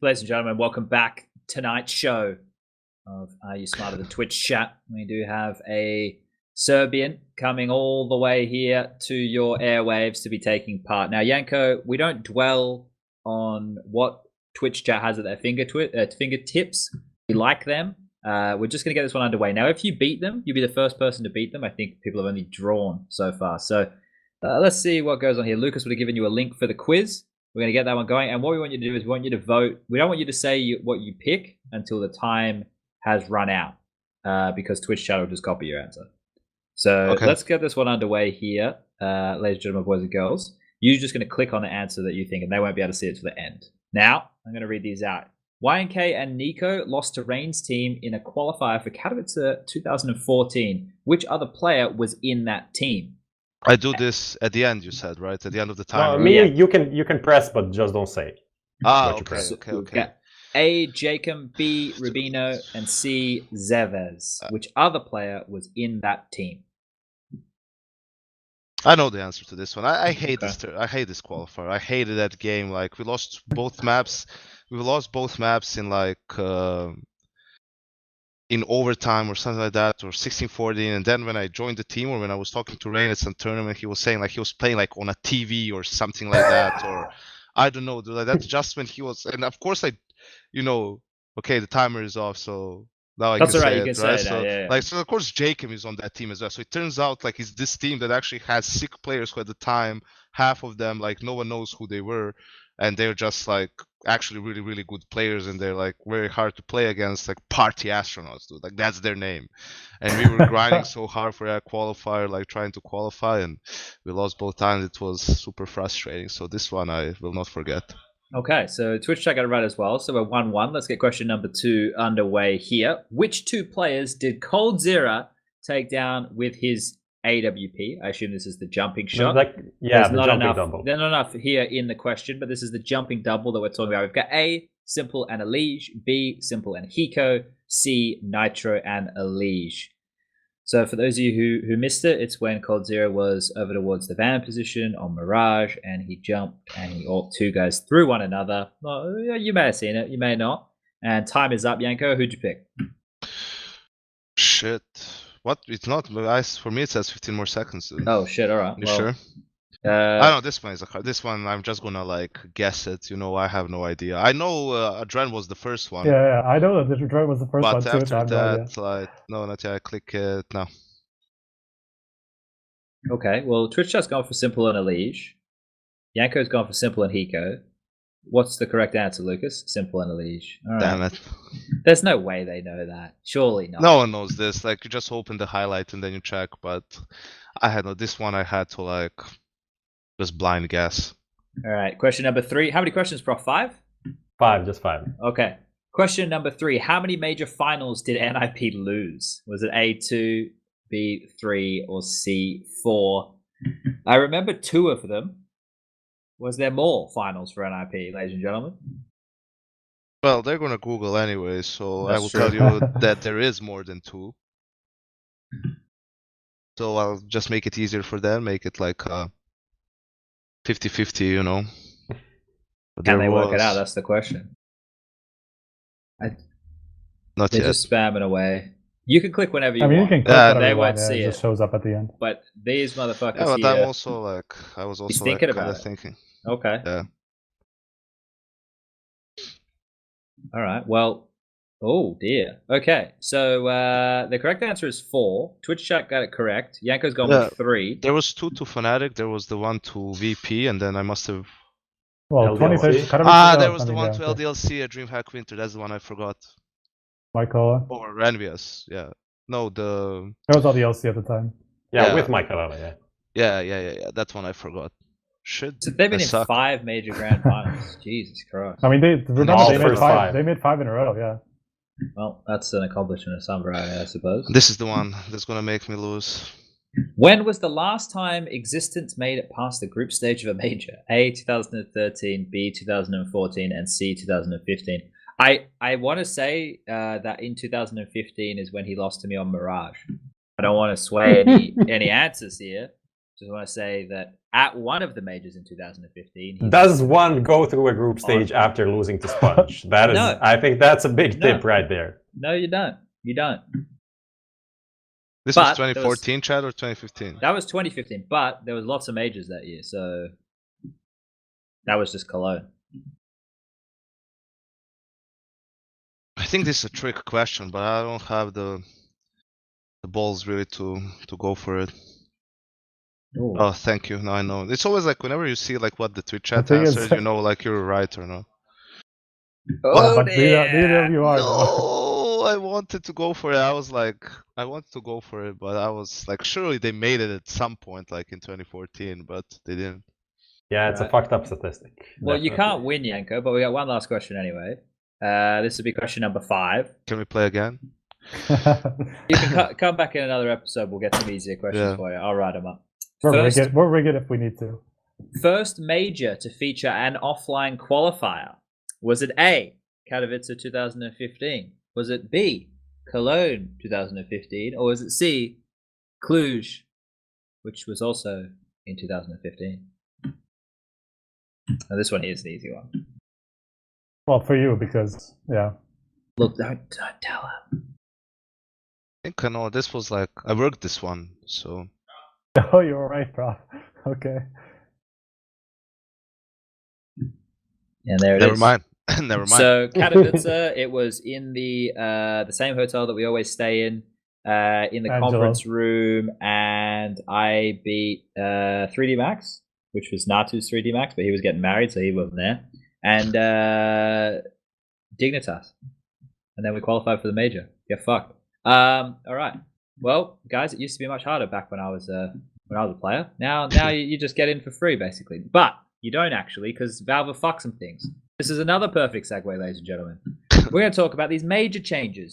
Ladies and gentlemen, welcome back. Tonight's show of Are You Smarter Than Twitch chat. We do have a Serbian coming all the way here to your airwaves to be taking part. Now, Yanko, we don't dwell on what Twitch chat has at their fingertips. We like them. We're just going to get this one underway. Now, if you beat them, you'll be the first person to beat them. I think people have only drawn so far. So let's see what goes on here. Lucas would have given you a link for the quiz. We're going to get that one going. And what we want you to do is we want you to vote. We don't want you to say what you pick until the time has run out because Twitch chat will just copy your answer. So let's get this one underway here, ladies and gentlemen, boys and girls. You're just going to click on the answer that you think, and they won't be able to see it to the end. Now, I'm going to read these out. YNk and Nico lost to Rain's team in a qualifier for Katowice 2014. Which other player was in that team? I do this at the end, you said, right? At the end of the time. No, me, you can press, but just don't say. Okay. A. Jacob, B. Rubino, and C. Zevez. Which other player was in that team? I know the answer to this one. I hate this. I hate this qualifier. I hated that game. Like we lost both maps. We lost both maps in like in overtime or something like that, or 16-14. And then when I joined the team, or when I was talking to Rain at some tournament, he was saying like he was playing like on a TV or something like that, or I don't know. Like that's just when he was. And of course, okay, the timer is off, so now I can say it, right? So, like, so of course Jacob is on that team as well. So it turns out like it's this team that actually has sick players who at the time, half of them like no one knows who they were, and they're just like actually really really good players, and they're like very hard to play against, like party astronauts, dude. Like that's their name, and we were grinding so hard for that qualifier, like trying to qualify, and we lost both times. It was super frustrating. So this one I will not forget. Okay, so Twitch chat got it right as well. So we're 1-1. Let's get question number 2 underway here. Which two players did coldzera take down with his AWP? I assume this is the jumping shot. There's not enough. Double. There's not enough here in the question, but this is the jumping double that we're talking about. We've got A, Simple and Elige, B, Simple and HLTV, C, Nitro and Elige. So for those of you who missed it, it's when coldzera was over towards the van position on Mirage, and he jumped and he orked two guys through one another. Well, you may have seen it, you may not. And time is up, Yanko. Who'd you pick? Shit. What? It's not. For me, it says 15 more seconds. Dude. Oh shit! All right. You sure? I know this one is a card. This one I'm just gonna like guess it. You know, I have no idea. I know Adren was the first one. Yeah, I know that Adren was the first one too. But after that, like, no, not yet. I click it now. Okay. Well, Twitch chat's gone for Simple and Elige. Yanko's gone for Simple and HLTV. What's the correct answer, Lucas? Simple and Elige. All right. Damn it. There's no way they know that. Surely not. No one knows this. Like you just open the highlight and then you check. But I had this one. I had to like. Just blind guess. All right. Question number 3. How many questions, Prof? 5? 5, just 5. Okay. Question number 3. How many major finals did NIP lose? Was it A2, B3, or C4? I remember 2 of them. Was there more finals for NIP, ladies and gentlemen? Well, they're going to Google anyway, so That's I will true. tell you that there is more than 2. So I'll just make it easier for them, make it like 50-50, you know. But Can they work it out? That's the question. Not They're yet. just spamming away. You can click whenever you want. You can click they won't see it. Just shows up at the end. But these motherfuckers Yeah, but here... I'm also like, I was also thinking like, about it. thinking. Okay. Yeah. All right. Well, oh dear. Okay. So the correct answer is 4. Twitch chat got it correct. Yanko's gone with 3. There was 2 to Fnatic. There was the one to VP, and then I must have. Well, LDLC. 20 There was the one to LDLC at DreamHack Winter. That's the one I forgot. Michael. Or Envious. Yeah. No, the. That was all the LC at the time. Yeah, with Michael, yeah. Yeah. That one I forgot. Shit. So they've been I in suck. 5 major grand finals. Jesus Christ. I mean, they made first 5. They made 5 in a row. Yeah. Well, that's an accomplishment of some variety, I suppose. This is the one that's gonna make me lose. When was the last time Existence made it past the group stage of a major? A, 2013, B, 2014, and C, 2015. I want to say that in 2015 is when he lost to me on Mirage. I don't want to sway any answers here, just want to say that at one of the majors in 2015, does one go through a group stage after losing to SPUNJ? That is, No. I think that's a big tip right there. No, you don't. You don't. This was 2014, Chad, or 2015? That was 2015, but there was lots of majors that year, so that was just Cologne. I think this is a trick question, but I don't have the balls really to go for it. Ooh. Oh, thank you. Now I know. It's always like whenever you see like what the Twitch chat answers, you know, like you're right or not. Oh, but neither of you are. No, I wanted to go for it. I was like, I wanted to go for it, but I was like, surely they made it at some point, like in 2014, but they didn't. Yeah, it's a fucked up statistic. Well, you can't win, Yanko, but we got one last question anyway. This will be question number 5. Can we play again? You can come back in another episode. We'll get some easier questions for you. I'll write them up. We'll rig it if we need to. First major to feature an offline qualifier. Was it A, Katowice 2015? Was it B, Cologne 2015? Or was it C, Cluj, which was also in 2015? Now, this one is an easy one. Well, for you, because, yeah. Look, don't tell him. I think I know. This was like, I worked this one, so. Oh, you're right, bro. Okay. And there it Never is. mind. Never mind. So Katowice, it was in the same hotel that we always stay in the conference room, and I beat 3D Max, which was Natu's 3D Max, but he was getting married, so he wasn't there, and Dignitas, and then we qualified for the major. Get fucked. All right. Well, guys, it used to be much harder back when I was a player. Now you just get in for free, basically. But you don't actually, because Valve have fucked some things. This is another perfect segue, ladies and gentlemen. We're going to talk about these major changes